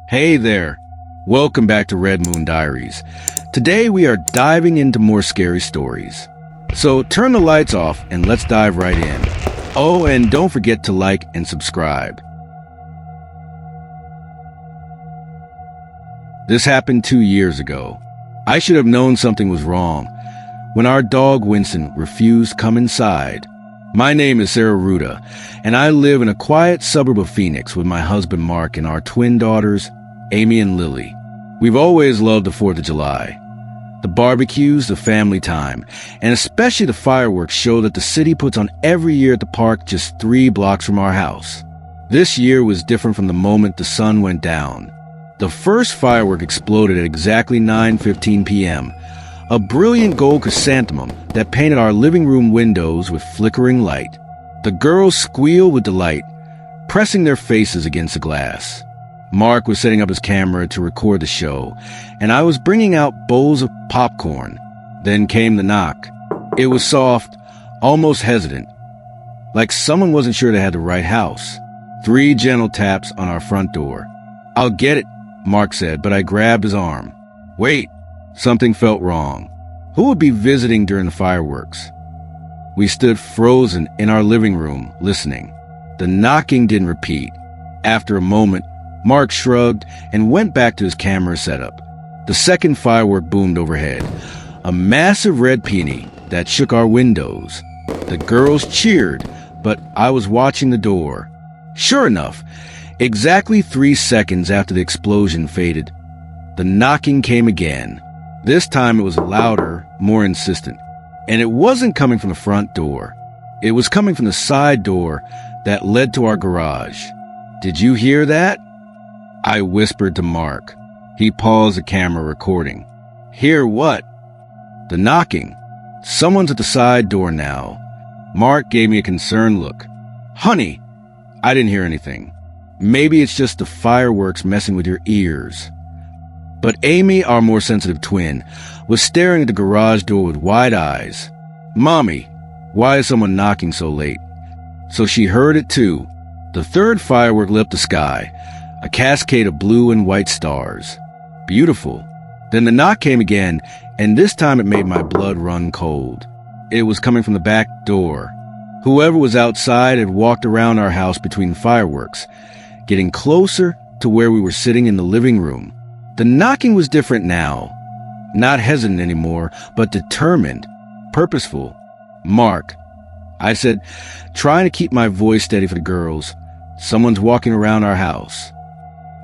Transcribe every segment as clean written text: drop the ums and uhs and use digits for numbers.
Hey there. Welcome back to Red Moon Diaries. Today we are diving into more scary stories. So turn the lights off and let's dive right in. Oh, and don't forget to like and subscribe. This happened 2 years ago. I should have known something was wrong when our dog Winston refused to come inside. My name is Sarah Ruda, and I live in a quiet suburb of Phoenix with my husband Mark and our twin daughters, Amy and Lily. We've always loved the 4th of July. The barbecues, the family time, and especially the fireworks show that the city puts on every year at the park just 3 blocks from our house. This year was different from the moment the sun went down. The first firework exploded at exactly 9:15 p.m., a brilliant gold chrysanthemum that painted our living room windows with flickering light. The girls squealed with delight, pressing their faces against the glass. Mark was setting up his camera to record the show, and I was bringing out bowls of popcorn. Then came the knock. It was soft, almost hesitant, like someone wasn't sure they had the right house. 3 gentle taps on our front door. "I'll get it," Mark said, but I grabbed his arm. "Wait." Something felt wrong. Who would be visiting during the fireworks? We stood frozen in our living room, listening. The knocking didn't repeat. After a moment, Mark shrugged and went back to his camera setup. The second firework boomed overhead, a massive red peony that shook our windows. The girls cheered, but I was watching the door. Sure enough, exactly 3 seconds after the explosion faded, the knocking came again. This time it was louder, more insistent. And it wasn't coming from the front door. It was coming from the side door that led to our garage. "Did you hear that?" I whispered to Mark. He paused the camera recording. "Hear what?" "The knocking. Someone's at the side door now." Mark gave me a concerned look. "Honey," I didn't hear anything. "Maybe it's just the fireworks messing with your ears." But Amy, our more sensitive twin, was staring at the garage door with wide eyes. "Mommy, why is someone knocking so late?" So she heard it too. The third firework lit up the sky, a cascade of blue and white stars. Beautiful. Then the knock came again, and this time it made my blood run cold. It was coming from the back door. Whoever was outside had walked around our house between fireworks, getting closer to where we were sitting in the living room. The knocking was different now. Not hesitant anymore, but determined, purposeful. "Mark," I said, trying to keep my voice steady for the girls, "someone's walking around our house."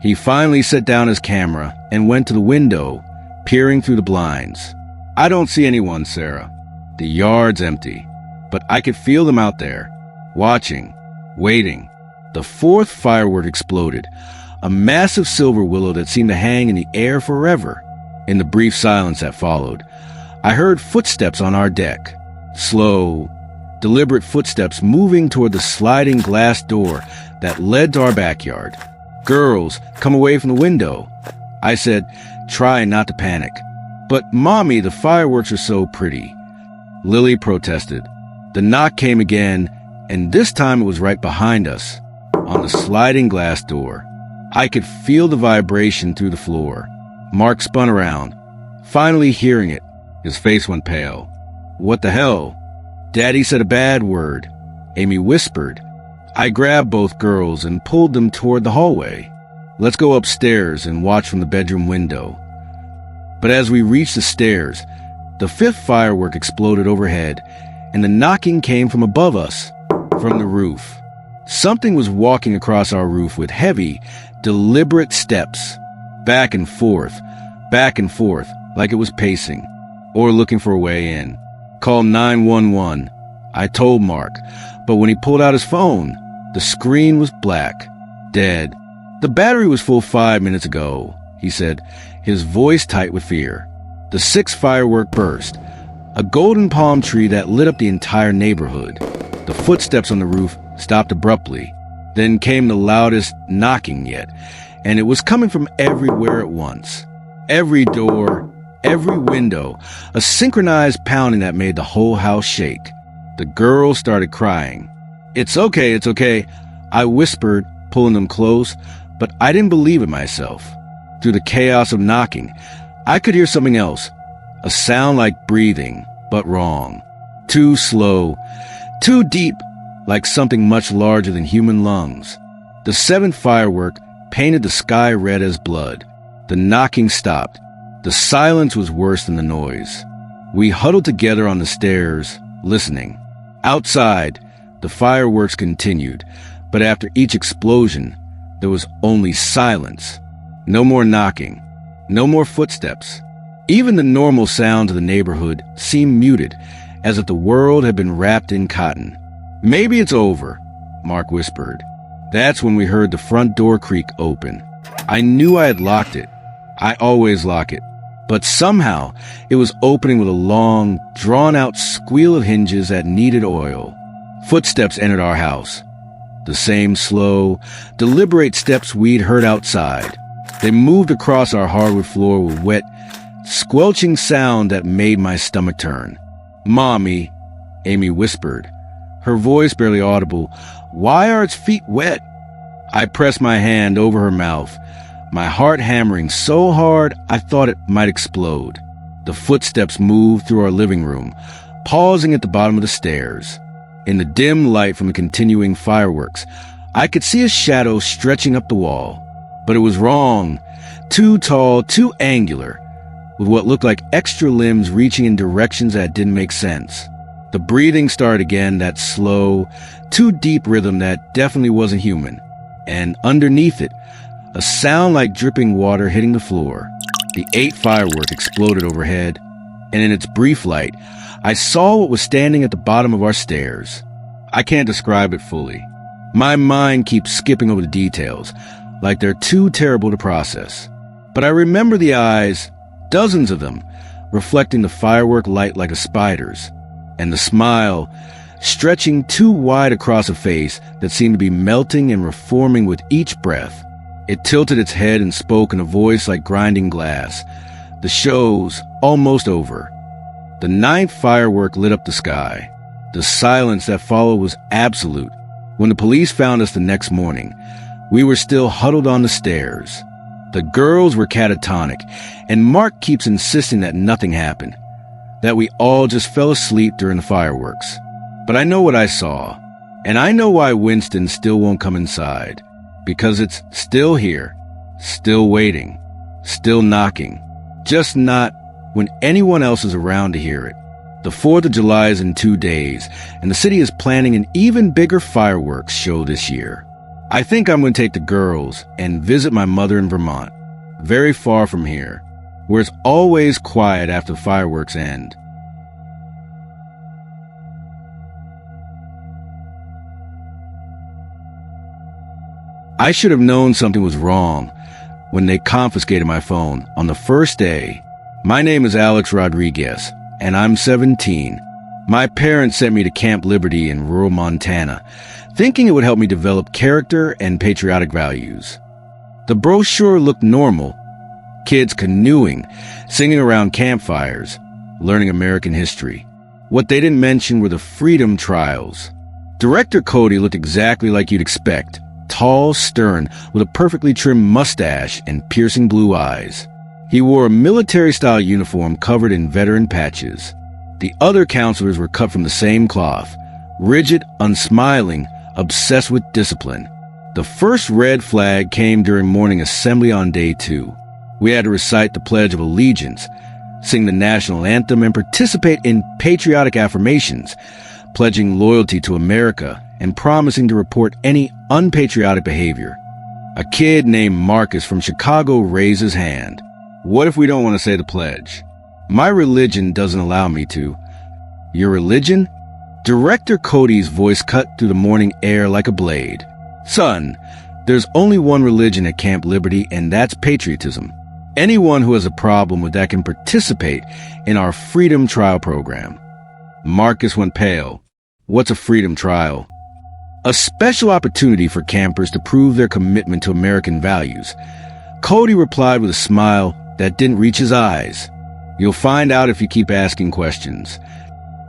He finally set down his camera and went to the window, peering through the blinds. "I don't see anyone, Sarah. The yard's empty, but I could feel them out there, watching, waiting." The 4th firework exploded, a massive silver willow that seemed to hang in the air forever. In the brief silence that followed, I heard footsteps on our deck. Slow, deliberate footsteps moving toward the sliding glass door that led to our backyard. "Girls, come away from the window," I said, trying not to panic. "But Mommy, the fireworks are so pretty." Lily protested. The knock came again, and this time it was right behind us, on the sliding glass door. I could feel the vibration through the floor. Mark spun around, finally hearing it. His face went pale. "What the hell?" "Daddy said a bad word," Amy whispered. I grabbed both girls and pulled them toward the hallway. "Let's go upstairs and watch from the bedroom window." But as we reached the stairs, the 5th firework exploded overhead, and the knocking came from above us, from the roof. Something was walking across our roof with heavy, deliberate steps, back and forth, like it was pacing, or looking for a way in. "Call 911, I told Mark, but when he pulled out his phone, the screen was black, dead. "The battery was full 5 minutes ago," he said, his voice tight with fear. The 6th firework burst, a golden palm tree that lit up the entire neighborhood. The footsteps on the roof stopped abruptly. Then came the loudest knocking yet, and it was coming from everywhere at once. Every door, every window, a synchronized pounding that made the whole house shake. The girls started crying. It's okay," I whispered, pulling them close, but I didn't believe it myself. Through the chaos of knocking, I could hear something else, a sound like breathing, but wrong. Too slow, too deep, like something much larger than human lungs. The seventh firework painted the sky red as blood. The knocking stopped. The silence was worse than the noise. We huddled together on the stairs, listening. Outside, the fireworks continued, but after each explosion, there was only silence. No more knocking. No more footsteps. Even the normal sounds of the neighborhood seemed muted, as if the world had been wrapped in cotton. "Maybe it's over," Mark whispered. That's when we heard the front door creak open. I knew I had locked it. I always lock it. But somehow, it was opening with a long, drawn-out squeal of hinges that needed oil. Footsteps entered our house. The same slow, deliberate steps we'd heard outside. They moved across our hardwood floor with wet, squelching sound that made my stomach turn. "Mommy," Amy whispered, her voice barely audible, "why are its feet wet?" I pressed my hand over her mouth, my heart hammering so hard I thought it might explode. The footsteps moved through our living room, pausing at the bottom of the stairs. In the dim light from the continuing fireworks, I could see a shadow stretching up the wall. But it was wrong, too tall, too angular, with what looked like extra limbs reaching in directions that didn't make sense. The breathing started again, that slow, too deep rhythm that definitely wasn't human. And underneath it, a sound like dripping water hitting the floor. The 8th firework exploded overhead, and in its brief light, I saw what was standing at the bottom of our stairs. I can't describe it fully. My mind keeps skipping over the details, like they're too terrible to process. But I remember the eyes, dozens of them, reflecting the firework light like a spider's, and the smile, stretching too wide across a face that seemed to be melting and reforming with each breath. It tilted its head and spoke in a voice like grinding glass. "The show's almost over." The 9th firework lit up the sky. The silence that followed was absolute. When the police found us the next morning, we were still huddled on the stairs. The girls were catatonic, and Mark keeps insisting that nothing happened, that we all just fell asleep during the fireworks. But I know what I saw, and I know why Winston still won't come inside. Because it's still here, still waiting, still knocking, just not when anyone else is around to hear it. The 4th of July is in 2 days, and the city is planning an even bigger fireworks show this year. I think I'm going to take the girls and visit my mother in Vermont, very far from here, where it's always quiet after the fireworks end. I should have known something was wrong when they confiscated my phone on the first day. My name is Alex Rodriguez, and I'm 17. My parents sent me to Camp Liberty in rural Montana, thinking it would help me develop character and patriotic values. The brochure looked normal. Kids canoeing, singing around campfires, learning American history. What they didn't mention were the freedom trials. Director Cody looked exactly like you'd expect. Tall, stern, with a perfectly trimmed mustache and piercing blue eyes. He wore a military-style uniform covered in veteran patches. The other counselors were cut from the same cloth, rigid, unsmiling, obsessed with discipline. The first red flag came during morning assembly on day 2. We had to recite the Pledge of Allegiance, sing the national anthem, and participate in patriotic affirmations, pledging loyalty to America and promising to report any unpatriotic behavior. A kid named Marcus from Chicago raised his hand. "What if we don't want to say the pledge?" "My religion doesn't allow me to." "Your religion?" Director Cody's voice cut through the morning air like a blade. "Son, there's only one religion at Camp Liberty, and that's patriotism. Anyone who has a problem with that can participate in our Freedom Trial program." Marcus went pale. "What's a freedom trial?" "A special opportunity for campers to prove their commitment to American values." Cody replied with a smile that didn't reach his eyes. "You'll find out if you keep asking questions."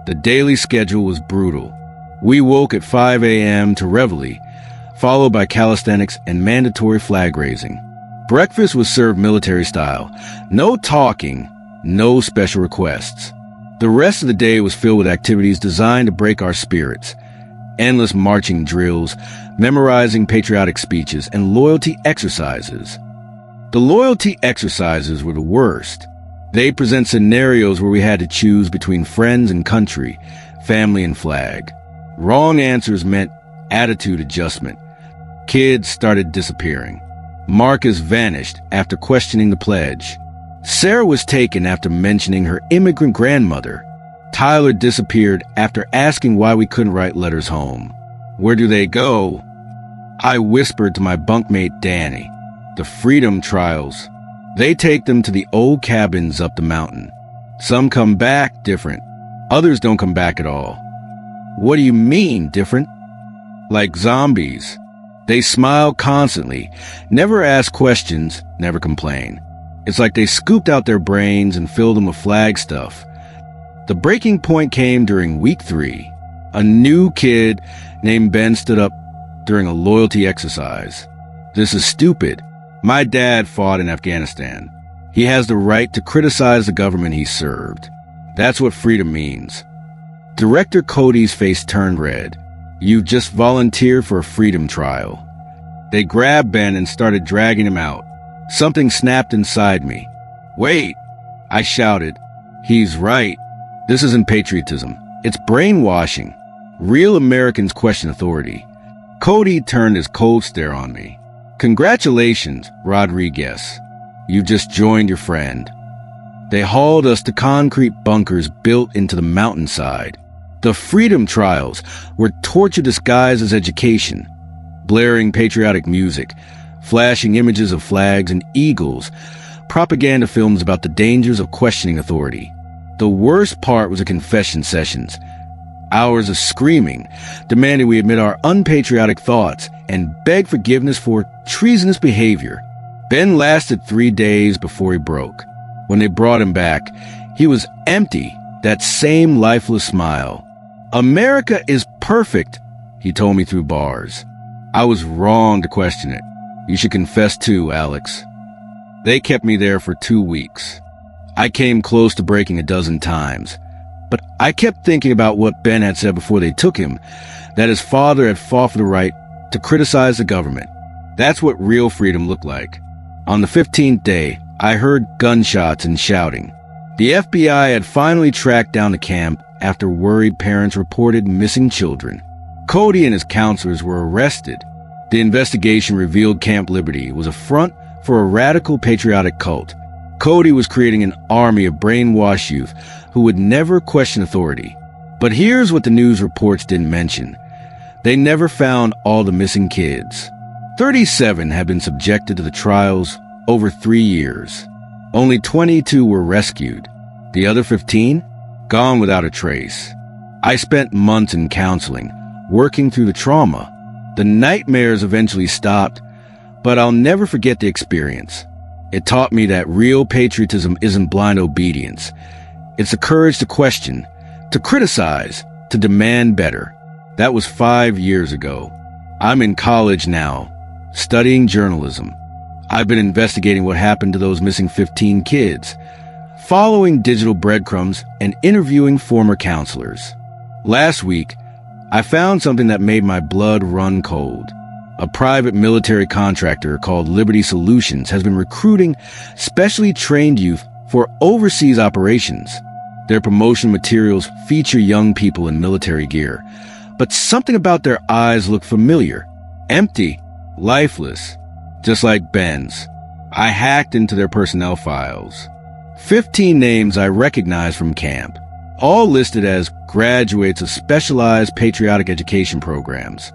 The daily schedule was brutal. We woke at 5 a.m. to reveille, followed by calisthenics and mandatory flag raising. Breakfast was served military style. No talking, no special requests. The rest of the day was filled with activities designed to break our spirits. Endless marching drills, memorizing patriotic speeches, and loyalty exercises. The loyalty exercises were the worst. They present scenarios where we had to choose between friends and country, family and flag. Wrong answers meant attitude adjustment. Kids started disappearing. Marcus vanished after questioning the pledge. Sarah was taken after mentioning her immigrant grandmother. Tyler disappeared after asking why we couldn't write letters home. Where do they go? I whispered to my bunkmate Danny. The Freedom Trials. They take them to the old cabins up the mountain. Some come back different. Others don't come back at all. What do you mean, different? Like zombies. They smile constantly, never ask questions, never complain. It's like they scooped out their brains and filled them with flag stuff. The breaking point came during week 3. A new kid named Ben stood up during a loyalty exercise. This is stupid. My dad fought in Afghanistan. He has the right to criticize the government he served. That's what freedom means. Director Cody's face turned red. You just volunteered for a freedom trial. They grabbed Ben and started dragging him out. Something snapped inside me. Wait, I shouted. He's right. This isn't patriotism. It's brainwashing. Real Americans question authority. Cody turned his cold stare on me. Congratulations, Rodriguez. You just joined your friend. They hauled us to concrete bunkers built into the mountainside. The freedom trials were torture disguised as education. Blaring patriotic music, flashing images of flags and eagles, propaganda films about the dangers of questioning authority. The worst part was the confession sessions. Hours of screaming, demanding we admit our unpatriotic thoughts and beg forgiveness for treasonous behavior. Ben lasted 3 days before he broke. When they brought him back, he was empty, that same lifeless smile. America is perfect, he told me through bars. I was wrong to question it. You should confess too, Alex. They kept me there for 2 weeks. I came close to breaking a dozen times, but I kept thinking about what Ben had said before they took him, that his father had fought for the right to criticize the government. That's what real freedom looked like. On the 15th day, I heard gunshots and shouting. The FBI had finally tracked down the camp after worried parents reported missing children. Cody and his counselors were arrested. The investigation revealed Camp Liberty was a front for a radical patriotic cult. Cody was creating an army of brainwashed youth who would never question authority. But here's what the news reports didn't mention. They never found all the missing kids. 37 had been subjected to the trials over 3 years. Only 22 were rescued. The other 15? Gone without a trace. I spent months in counseling, working through the trauma. The nightmares eventually stopped, but I'll never forget the experience. It taught me that real patriotism isn't blind obedience. It's the courage to question, to criticize, to demand better. That was 5 years ago. I'm in college now, studying journalism. I've been investigating what happened to those missing 15 kids, following digital breadcrumbs and interviewing former counselors. Last week, I found something that made my blood run cold. A private military contractor called Liberty Solutions has been recruiting specially trained youth for overseas operations. Their promotion materials feature young people in military gear, but something about their eyes looked familiar. Empty, lifeless, just like Ben's. I hacked into their personnel files. 15 names I recognized from camp, all listed as graduates of specialized patriotic education programs.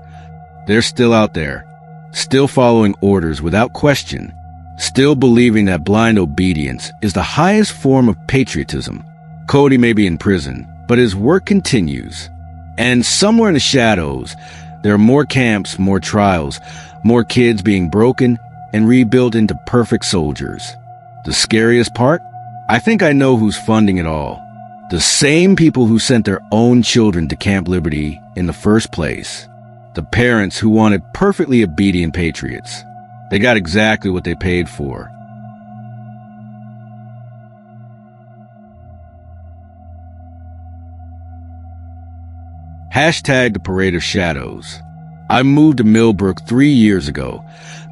They're still out there, still following orders without question, still believing that blind obedience is the highest form of patriotism. Cody may be in prison, but his work continues. And somewhere in the shadows, there are more camps, more trials, more kids being broken and rebuilt into perfect soldiers. The scariest part? I think I know who's funding it all. The same people who sent their own children to Camp Liberty in the first place. The parents who wanted perfectly obedient patriots. They got exactly what they paid for. Hashtag the Parade of Shadows. I moved to Millbrook 3 years ago,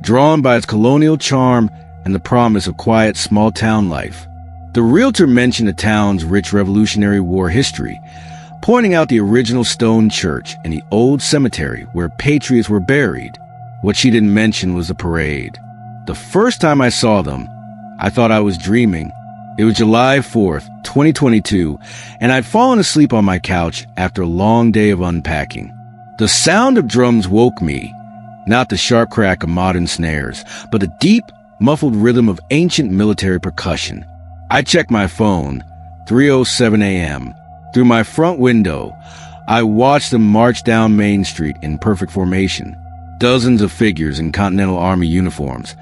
drawn by its colonial charm and the promise of quiet small-town life. The realtor mentioned the town's rich Revolutionary War history, pointing out the original stone church and the old cemetery where patriots were buried. What she didn't mention was the parade. The first time I saw them, I thought I was dreaming. It was July 4th, 2022, and I'd fallen asleep on my couch after a long day of unpacking. The sound of drums woke me, not the sharp crack of modern snares, but the deep, muffled rhythm of ancient military percussion. I checked my phone, 3:07 a.m. Through my front window, I watched them march down Main Street in perfect formation. Dozens of figures in Continental Army uniforms,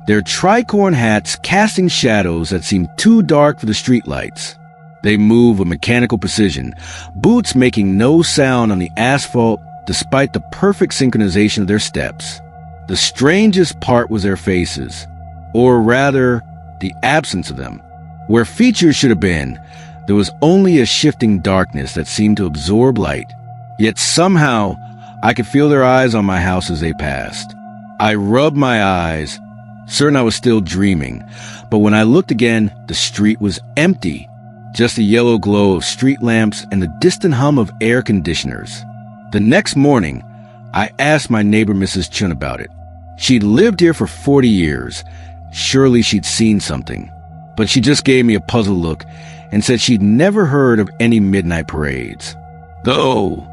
their tricorn hats casting shadows that seemed too dark for the streetlights. They move with mechanical precision, boots making no sound on the asphalt despite the perfect synchronization of their steps. The strangest part was their faces, or rather, the absence of them. Where features should have been, there was only a shifting darkness that seemed to absorb light. Yet somehow, I could feel their eyes on my house as they passed. I rubbed my eyes, certain I was still dreaming, but when I looked again, the street was empty. Just the yellow glow of street lamps and the distant hum of air conditioners. The next morning, I asked my neighbor Mrs. Chun about it. She'd lived here for 40 years. Surely she'd seen something. But she just gave me a puzzled look and said she'd never heard of any midnight parades. Though,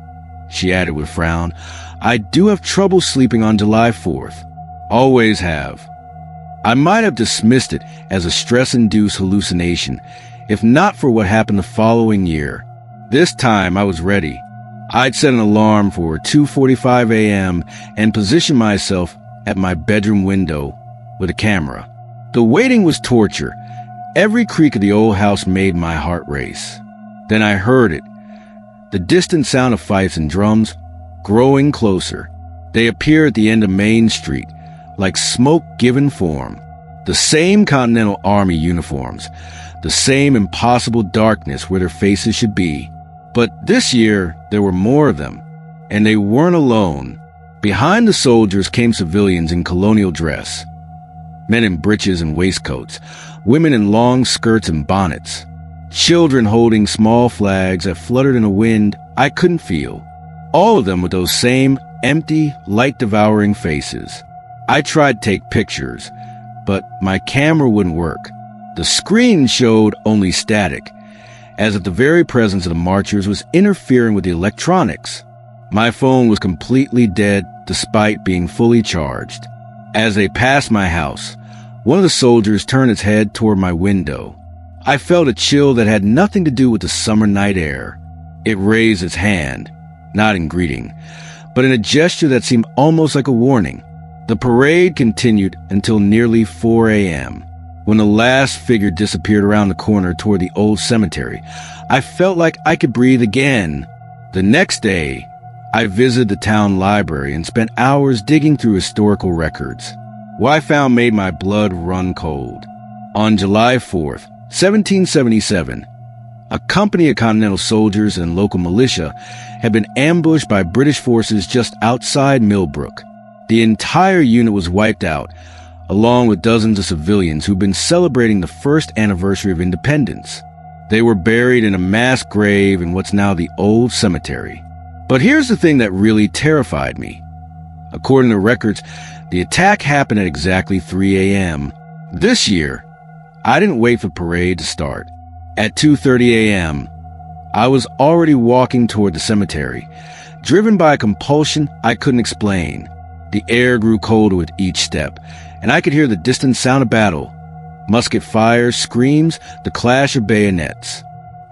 she added with a frown, I do have trouble sleeping on July 4th. Always have. I might have dismissed it as a stress-induced hallucination, if not for what happened the following year. This time I was ready. I'd set an alarm for 2:45 a.m. and positioned myself at my bedroom window with a camera. The waiting was torture. Every creak of the old house made my heart race. Then I heard it. The distant sound of fifes and drums, growing closer. They appear at the end of Main Street, like smoke given form. The same Continental Army uniforms, the same impossible darkness where their faces should be. But this year, there were more of them, and they weren't alone. Behind the soldiers came civilians in colonial dress, men in breeches and waistcoats, women in long skirts and bonnets, children holding small flags that fluttered in a wind I couldn't feel. All of them with those same empty, light-devouring faces. I tried to take pictures, but my camera wouldn't work. The screen showed only static, as if the very presence of the marchers was interfering with the electronics. My phone was completely dead despite being fully charged. As they passed my house, one of the soldiers turned his head toward my window. I felt a chill that had nothing to do with the summer night air. It raised its hand, not in greeting, but in a gesture that seemed almost like a warning. The parade continued until nearly 4 a.m. When the last figure disappeared around the corner toward the old cemetery, I felt like I could breathe again. The next day, I visited the town library and spent hours digging through historical records. What I found made my blood run cold. On July 4th, 1777, a company of Continental soldiers and local militia had been ambushed by British forces just outside Millbrook. The entire unit was wiped out, along with dozens of civilians who'd been celebrating the first anniversary of independence. They were buried in a mass grave in what's now the old cemetery. But here's the thing that really terrified me. According to records, the attack happened at exactly 3 a.m. This year, I didn't wait for the parade to start. At 2:30 a.m., I was already walking toward the cemetery, driven by a compulsion I couldn't explain. The air grew colder with each step, and I could hear the distant sound of battle. Musket fires, screams, the clash of bayonets.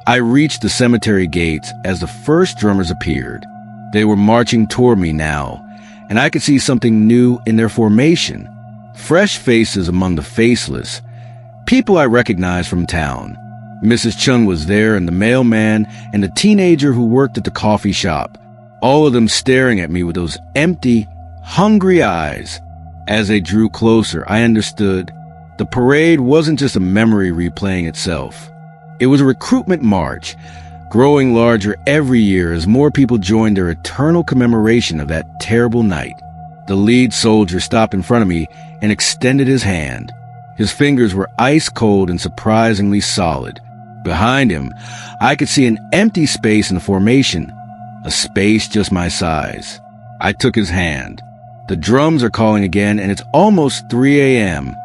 I reached the cemetery gates as the first drummers appeared. They were marching toward me now, and I could see something new in their formation. Fresh faces among the faceless. People I recognized from town. Mrs. Chun was there, and the mailman, and the teenager who worked at the coffee shop. all of them staring at me with those empty, hungry eyes. As they drew closer, I understood. The parade wasn't just a memory replaying itself. It was a recruitment march, growing larger every year as more people joined their eternal commemoration of that terrible night. The lead soldier stopped in front of me and extended his hand. His fingers were ice cold and surprisingly solid. Behind him, I could see an empty space in the formation, a space just my size. I took his hand. The drums are calling again, and it's almost 3 a.m.